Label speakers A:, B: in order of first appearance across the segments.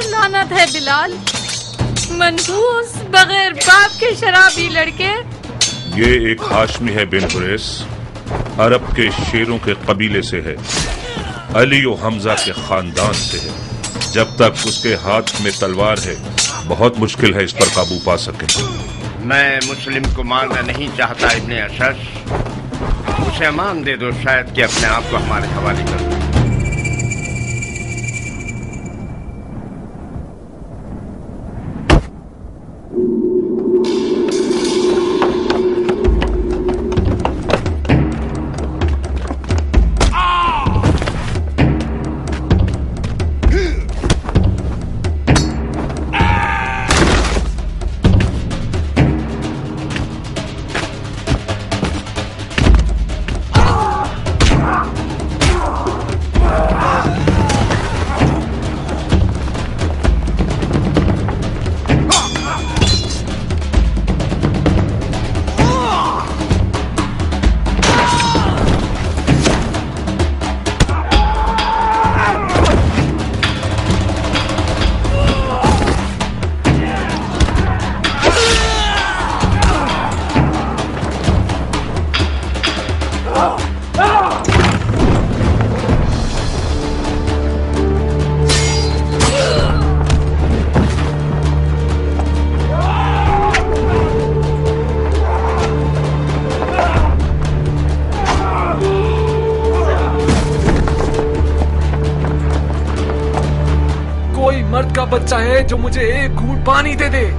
A: لعنت ہے بلال، منحوس بغیر باپ کے شرابی لڑکے۔
B: یہ ایک ہاشمی ہے بن قریش، عرب کے شیروں کے قبیلے سے ہے، علی و حمزہ کے خاندان سے ہے۔ جب تک اس کے ہاتھ میں تلوار ہے بہت مشکل ہے اس پر قابو پا سکے۔
C: میں مسلم کو مارنا نہیں چاہتا ابن اشش، اسے امان دے دو، شاید کہ اپنے آپ کو ہمارے حوالے کر دو۔
D: مرد کا بچہ ہے جو مجھے ایک گھونٹ پانی دے دے۔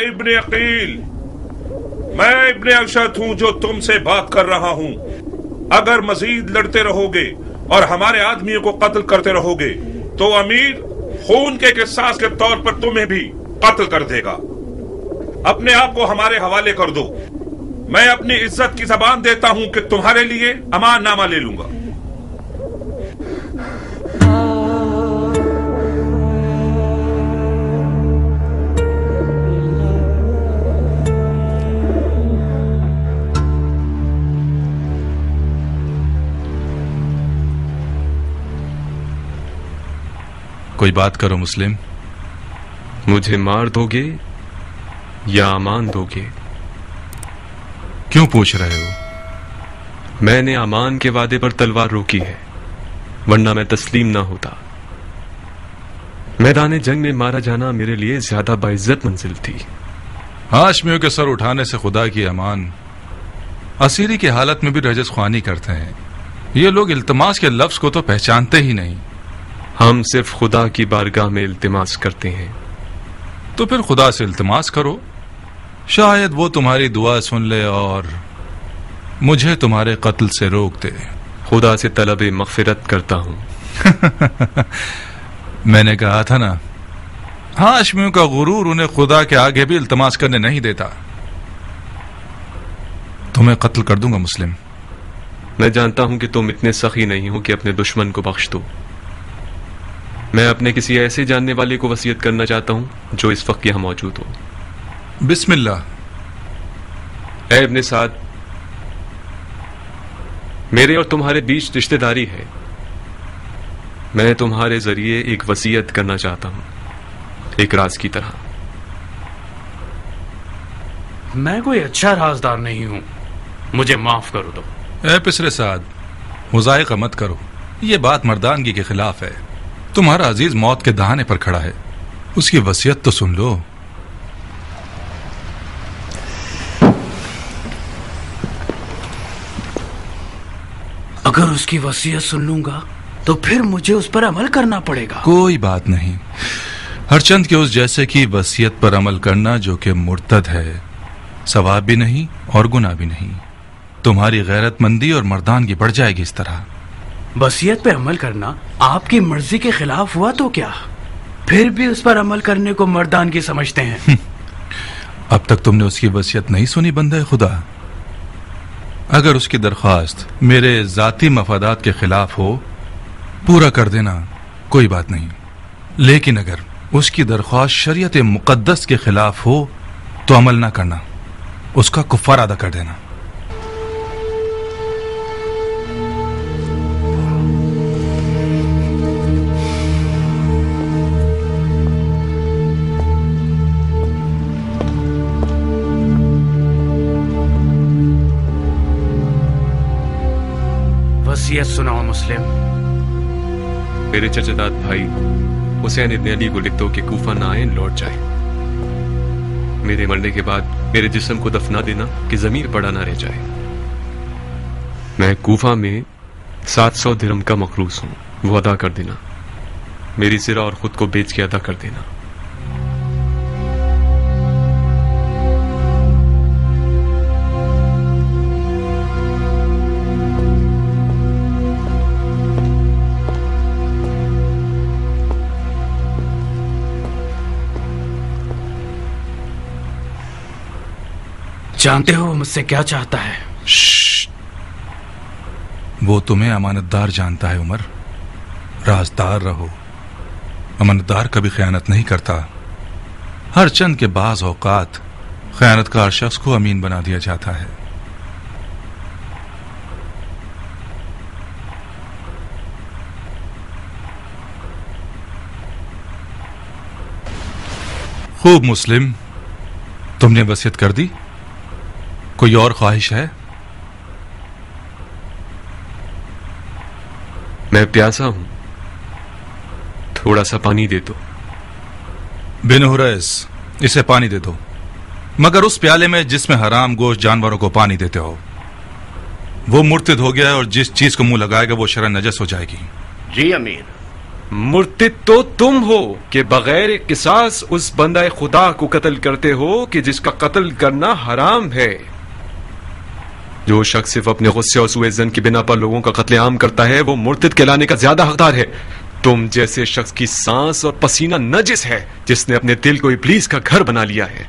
B: ابن عقیل، میں ابن اشد ہوں جو تم سے بات کر رہا ہوں۔ اگر مزید لڑتے رہو گے اور ہمارے آدمیوں کو قتل کرتے رہو گے تو امیر خون کے قصاص کے طور پر تمہیں بھی قتل کر دے گا۔ اپنے آپ کو ہمارے حوالے کر دو، میں اپنی عزت کی زبان دیتا ہوں کہ تمہارے لیے امان نامہ لے لوں گا۔
E: کوئی بات کرو مسلم،
D: مجھے مار دو گے یا امان دو گے؟
E: کیوں پوچھ رہے ہو؟
D: میں نے امان کے وعدے پر تلوار روکی ہے، ورنہ میں تسلیم نہ ہوتا۔ میدان جنگ میں مارا جانا میرے لیے زیادہ باعزت منزل تھی۔
E: ہاشمیوں کے سر اٹھانے سے خدا کی امان، اسیری کی حالت میں بھی رجس خوانی کرتے ہیں۔ یہ لوگ التماس کے لفظ کو تو پہچانتے ہی نہیں۔
D: ہم صرف خدا کی بارگاہ میں التماس کرتے ہیں۔
E: تو پھر خدا سے التماس کرو، شاید وہ تمہاری دعا سن لے اور مجھے تمہارے قتل سے روک دے۔
D: خدا سے طلب مغفرت کرتا ہوں۔
E: میں نے کہا تھا نا، ہاشمیوں کا غرور انہیں خدا کے آگے بھی التماس کرنے نہیں دیتا۔ تمہیں قتل کر دوں گا مسلم۔
D: میں جانتا ہوں کہ تم اتنے سخی نہیں ہو کہ اپنے دشمن کو بخش دو۔ میں اپنے کسی ایسے جاننے والے کو وصیت کرنا چاہتا ہوں جو اس وقت یہاں موجود ہو۔
E: بسم اللہ۔
D: اے ابن سعد، میرے اور تمہارے بیچ رشتہ داری ہے، میں تمہارے ذریعے ایک وصیت کرنا چاہتا ہوں، ایک راز کی طرح۔
F: میں کوئی اچھا رازدار نہیں ہوں، मुझे माफ करो दो।
E: ए पिसरे साद, मुजायका मत करो, ये बात मर्दानगी के खिलाफ है। तुम्हारा अजीज मौत के दहाने पर खड़ा है, उसकी वसीयत तो सुन लो।
F: अगर उसकी वसीयत सुन लूंगा तो फिर मुझे उस पर अमल करना पड़ेगा।
E: कोई बात नहीं, हरचंद के उस जैसे की वसीयत पर अमल करना जो कि मुर्तद है, सवाब भी नहीं और गुनाह भी नहीं। तुम्हारी गैरतमंदी और मर्दानगी बढ़ जाएगी इस तरह।
F: वसीयत पे अमल करना आपकी मर्जी के खिलाफ हुआ तो क्या, फिर भी उस पर अमल करने को मर्दानगी समझते हैं।
E: अब तक तुमने उसकी वसीयत नहीं सुनी बंदे खुदा। अगर उसकी दरख्वास्त मेरे जाती मफादात के खिलाफ हो, पूरा कर देना, कोई बात नहीं। लेकिन अगर उसकी दरख्वास्त शरीयत मुक़द्दस के खिलाफ हो तो अमल ना करना, उसका कुफ़ारा अदा कर देना।
F: वसीयत सुनाओ मुस्लिम।
D: मेरे चचेदाद भाई हुसैन इब्न अली को लिख दो कि कूफा ना आए, लौट जाए। मेरे मरने के बाद मेरे जिस्म को दफना देना कि जमीर पड़ा ना रह जाए। मैं कूफा में 700 दिरहम का मखरूस हूं, वो अदा कर देना। मेरी ज़रा और खुद को बेच के अदा कर देना।
F: जानते हो वो मुझसे क्या चाहता है?
E: वो तुम्हें अमानतदार जानता है उमर। राजदार रहो। अमानतदार कभी खयानत नहीं करता। हर चंद के बाज औकात खयानतकार शख्स को अमीन बना दिया जाता है। खूब मुस्लिम, तुमने वसीयत कर दी? कोई और ख्वाहिश है?
D: मैं प्यासा हूं, थोड़ा सा पानी दे दो।
E: बिन हुरैस, इसे पानी दे दो, मगर उस प्याले में जिसमें हराम गोश्त जानवरों को पानी देते हो। वो मुर्तिद हो गया है और जिस चीज को मुंह लगाएगा वो शरअ नजस हो जाएगी।
C: जी अमीर।
D: मुर्तिद तो तुम हो कि बगैर किसास उस बंदा खुदा को कत्ल करते हो कि जिसका कत्ल करना हराम है। जो शख्स सिर्फ अपने गुस्से और सूए ज़न की बिना पर लोगों का कत्लेआम करता है वो मुर्तिद कहलाने का ज्यादा हकदार है। तुम जैसे शख्स की सांस और पसीना नजिस है जिसने अपने दिल को इब्लीस का घर बना लिया है।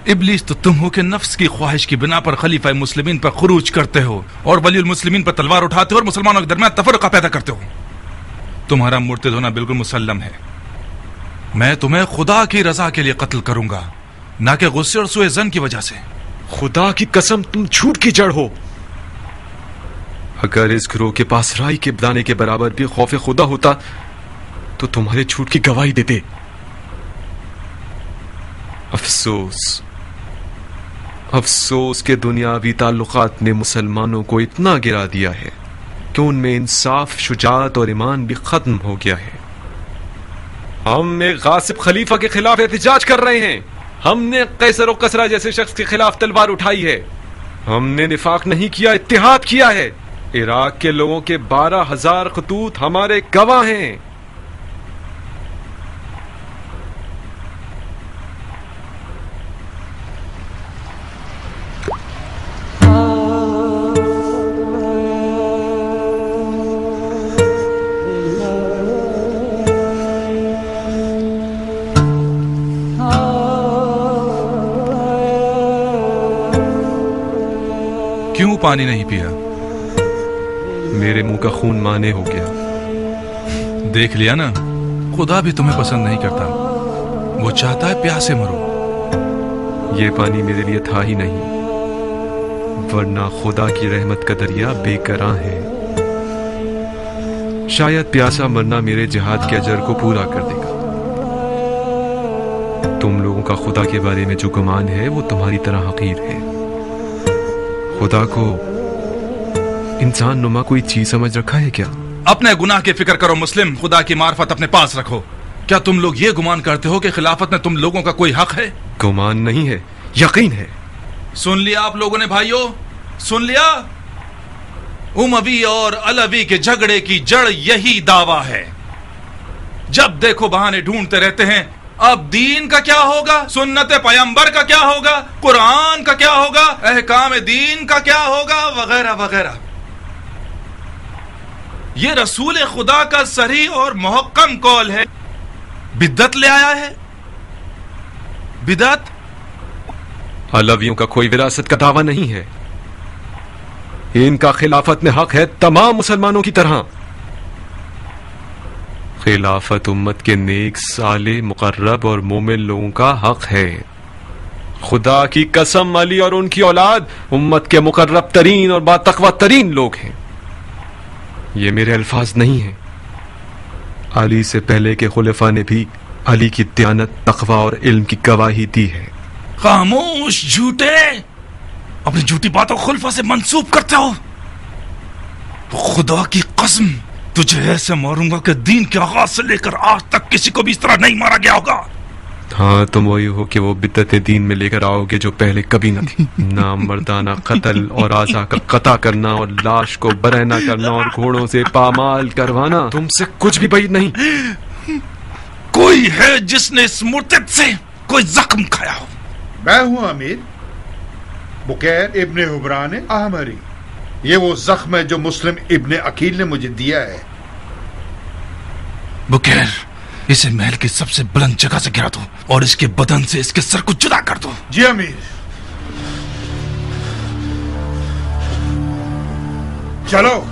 E: इब्लीस तो तुम हो कि नफ्स की ख्वाहिश की बिना पर खलीफा मुस्लिमीन पर खुरूज करते हो और वलीउल मुस्लिमीन पर तलवार उठाते हो और मुसलमानों के दरमियान तफरका पैदा करते हो। तुम्हारा मुर्तिद होना बिल्कुल मुसल्लम है। मैं तुम्हें खुदा की रजा के लिए कत्ल करूंगा, ना कि गुस्से और सूए ज़न की वजह से।
D: खुदा की कसम, तुम झूठ की जड़ हो। अगर इस गिरोह के पास राई के दाने के बराबर भी खौफ खुदा होता तो तुम्हारे झूठ की गवाही देते। अफसोस, अफसोस के दुनियावी ताल्लुकात ने मुसलमानों को इतना गिरा दिया है कि उनमें इंसाफ, शुजाअत और ईमान भी खत्म हो गया है। हम एक गासिब खलीफा के खिलाफ एहतिजाज कर रहे हैं। हमने कैसर और कसरा जैसे शख्स के खिलाफ तलवार उठाई है। हमने निफाक नहीं किया, इत्तिहाद किया है। इराक के लोगों के 12,000 खतूत हमारे गवाह हैं।
E: क्यों पानी नहीं पिया?
D: मेरे मुंह का खून माने हो गया।
E: देख लिया ना, खुदा भी तुम्हें पसंद नहीं करता। वो चाहता है प्यासे मरो।
D: ये पानी मेरे लिए था ही नहीं, वरना खुदा की रहमत का दरिया बेकरां है। शायद प्यासा मरना मेरे जिहाद के अजर को पूरा कर देगा। तुम लोगों का खुदा के बारे में जो गुमान है वो तुम्हारी तरह हकीर है। खुदा को इंसान नुमा कोई चीज समझ रखा है क्या?
E: अपने गुनाह की फिक्र करो मुस्लिम, खुदा की मार्फत अपने पास रखो। क्या तुम लोग ये गुमान करते हो कि खिलाफत में तुम लोगों का कोई हक है?
D: गुमान नहीं है, यकीन है।
E: सुन लिया आप लोगों ने भाइयों, सुन लिया? उमवी और अलवी के झगड़े की जड़ यही दावा है। जब देखो बहाने ढूंढते रहते हैं। अब दीन का क्या होगा, सुन्नत पैगंबर का क्या होगा, कुरान का क्या होगा, अहकाम दीन का क्या होगा, वगैरह वगैरह। ये रसूल खुदा का सही और मुहक्कम कौल है। बिद्दत ले आया है, बिदत।
D: अलवियों का कोई विरासत का दावा नहीं है। इनका खिलाफत में हक है तमाम मुसलमानों की तरह। खिलाफत उम्मत के नेक, साले, मुकर्रब और मोमिन लोगों का हक है। खुदा की कसम, अली और उनकी औलाद उम्मत के मुकर्रब तरीन और बातकवा तरीन लोग हैं। ये मेरे अल्फाज नहीं हैं। अली से पहले के खुलफा ने भी अली की दयानत, तकवा और इल्म की गवाही दी है।
E: खामोश झूठे, अपनी झूठी बातों खुलफा से मंसूब करते हो। खुदा की कसम, तुझे ऐसे मारूंगा कि दीन के आगाज से लेकर आज तक किसी को भी इस तरह नहीं मारा गया होगा।
D: हाँ, तुम वही हो कि वो बिद्दत दीन में लेकर आओगे जो पहले कभी न थी। नाम मर्दाना कत्ल और आज़ा का कता करना और लाश को बरहना करना और घोड़ों से पामाल करवाना तुमसे कुछ भी بعید नहीं।
E: कोई है जिसने इस मुर्तद से कोई जख्म खाया हो?
G: मैं हूं अमीर, बुकैर इब्ने हुबरान आहमरी। ये वो जख्म है जो मुस्लिम इब्ने अकील ने मुझे दिया है।
E: बुकैर, इसे महल की सबसे बुलंद जगह से गिरा दो और इसके बदन से इसके सर को जुदा कर दो।
G: जी अमीर। चलो।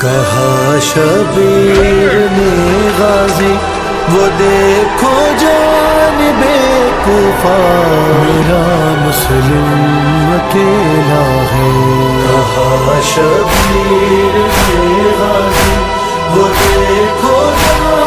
H: کہا شبیر میں غازی وہ دیکھو جانب کوفہ میرا مسلم اکیلا ہے. کہا شبیر میں غازی وہ دیکھو جانب